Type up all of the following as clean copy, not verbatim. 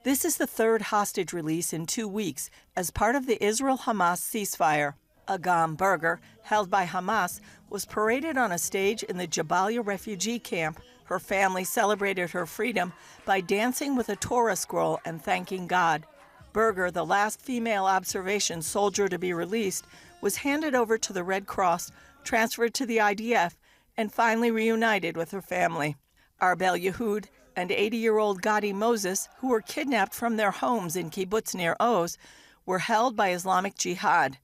This is the third hostage release in 2 weeks as part of the Israel-Hamas ceasefire. Agam Berger, held by Hamas, was paraded on a stage in the Jabalia refugee camp. Her family celebrated her freedom by dancing with a Torah scroll and thanking God. Berger, the last female observation soldier to be released, was handed over to the Red Cross, transferred to the IDF, and finally reunited with her family. Arbel Yehud and 80-year-old Gadi Moses, who were kidnapped from their homes in Kibbutz Nir Oz, were held by Islamic Jihad.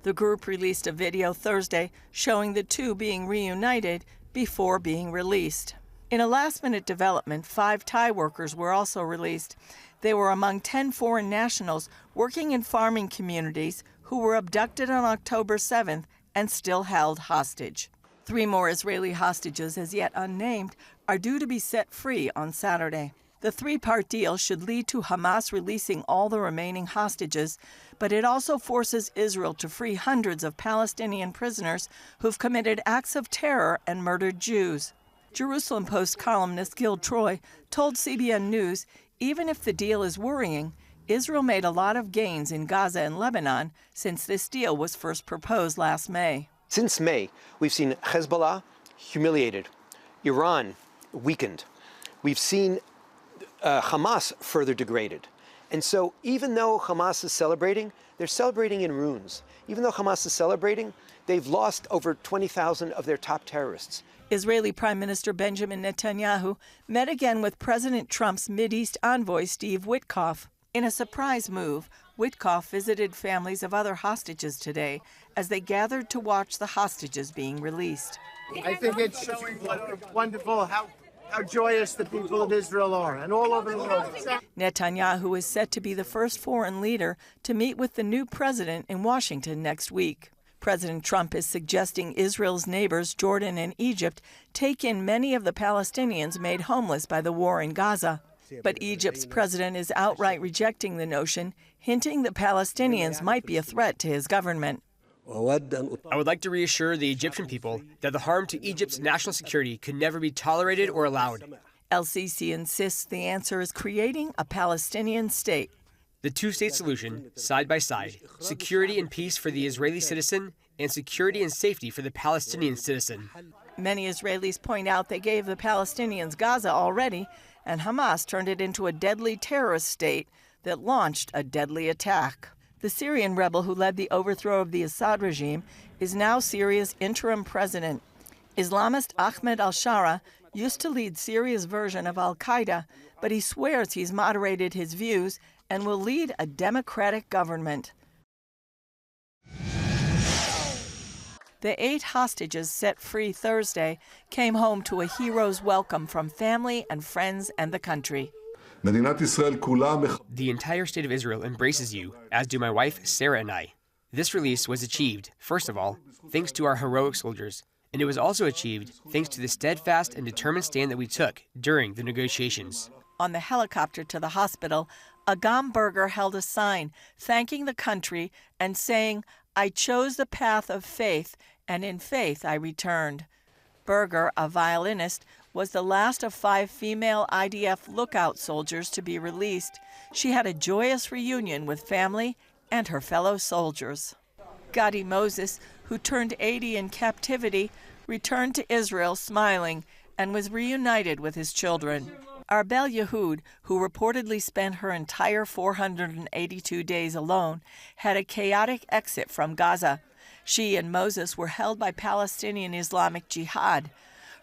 The group released a video Thursday showing the two being reunited before being released. In a last-minute development, 5 Thai workers were also released. They were among 10 foreign nationals working in farming communities who were abducted on October 7th and still held hostage. 3 more Israeli hostages, as yet unnamed, are due to be set free on Saturday. The 3-part deal should lead to Hamas releasing all the remaining hostages, but it also forces Israel to free hundreds of Palestinian prisoners who've committed acts of terror and murdered Jews. Jerusalem Post columnist Gil Troy told CBN News, even if the deal is worrying, Israel made a lot of gains in Gaza and Lebanon since this deal was first proposed last May. Since May, we've seen Hezbollah humiliated, Iran weakened. We've seen Hamas further degraded. And so even though Hamas is celebrating, they're celebrating in ruins. Even though Hamas is celebrating, they've lost over 20,000 of their top terrorists. Israeli Prime Minister Benjamin Netanyahu met again with President Trump's Mideast envoy Steve Witkoff. In a surprise move, Witkoff visited families of other hostages today as they gathered to watch the hostages being released. I think it's wonderful how joyous the people of Israel are and all over the world. Netanyahu is set to be the first foreign leader to meet with the new president in Washington next week. President Trump is suggesting Israel's neighbors, Jordan and Egypt, take in many of the Palestinians made homeless by the war in Gaza. But Egypt's president is outright rejecting the notion, hinting that Palestinians might be a threat to his government. I would like to reassure the Egyptian people that the harm to Egypt's national security could never be tolerated or allowed. El-Sisi insists the answer is creating a Palestinian state. The two-state solution, side by side, security and peace for the Israeli citizen and security and safety for the Palestinian citizen. Many Israelis point out they gave the Palestinians Gaza already, and Hamas turned it into a deadly terrorist state that launched a deadly attack. The Syrian rebel who led the overthrow of the Assad regime is now Syria's interim president. Islamist Ahmed al-Shara used to lead Syria's version of al-Qaeda, but he swears he's moderated his views and will lead a democratic government. The 8 hostages set free Thursday came home to a hero's welcome from family and friends and the country. The entire state of Israel embraces you, as do my wife, Sarah, and I. This release was achieved, first of all, thanks to our heroic soldiers, and it was also achieved thanks to the steadfast and determined stand that we took during the negotiations. On the helicopter to the hospital, Agam Berger held a sign thanking the country and saying, "I chose the path of faith, and in faith I returned." Berger, a violinist, was the last of 5 female IDF lookout soldiers to be released. She had a joyous reunion with family and her fellow soldiers. Gadi Moses, who turned 80 in captivity, returned to Israel smiling and was reunited with his children. Arbel Yehud, who reportedly spent her entire 482 days alone, had a chaotic exit from Gaza. She and Moses were held by Palestinian Islamic Jihad.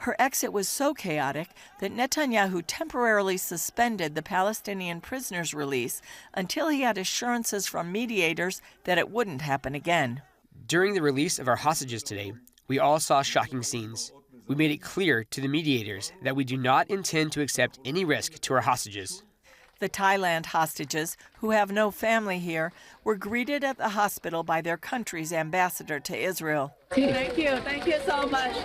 Her exit was so chaotic that Netanyahu temporarily suspended the Palestinian prisoners' release until he had assurances from mediators that it wouldn't happen again. During the release of our hostages today, we all saw shocking scenes. We made it clear to the mediators that we do not intend to accept any risk to our hostages. The Thailand hostages, who have no family here, were greeted at the hospital by their country's ambassador to Israel. Thank you so much.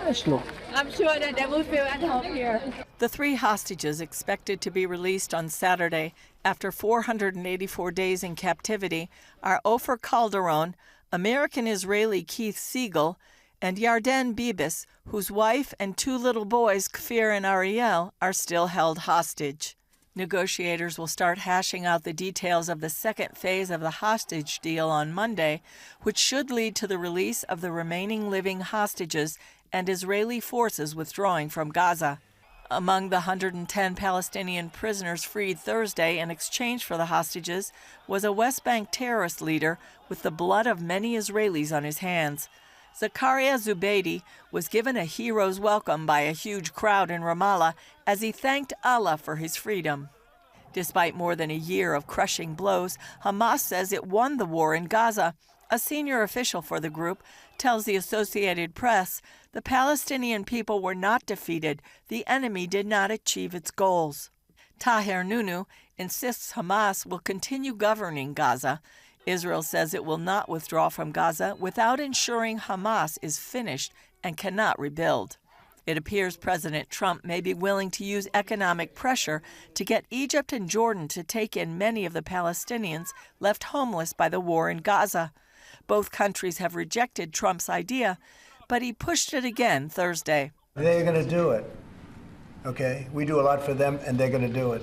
I'm sure that they will feel at home here. The 3 hostages expected to be released on Saturday after 484 days in captivity are Ofer Calderon, American-Israeli Keith Siegel, and Yarden Bibas, whose wife and 2 little boys, Kfir and Ariel, are still held hostage. Negotiators will start hashing out the details of the second phase of the hostage deal on Monday, which should lead to the release of the remaining living hostages and Israeli forces withdrawing from Gaza. Among the 110 Palestinian prisoners freed Thursday in exchange for the hostages was a West Bank terrorist leader with the blood of many Israelis on his hands. Zakaria Zubeidi was given a hero's welcome by a huge crowd in Ramallah as he thanked Allah for his freedom. Despite more than a year of crushing blows, Hamas says it won the war in Gaza. A senior official for the group tells the Associated Press the Palestinian people were not defeated. The enemy did not achieve its goals. Taher Nunu insists Hamas will continue governing Gaza. Israel says it will not withdraw from Gaza without ensuring Hamas is finished and cannot rebuild. It appears President Trump may be willing to use economic pressure to get Egypt and Jordan to take in many of the Palestinians left homeless by the war in Gaza. Both countries have rejected Trump's idea, but he pushed it again Thursday. They're going to do it. Okay? We do a lot for them, and they're going to do it.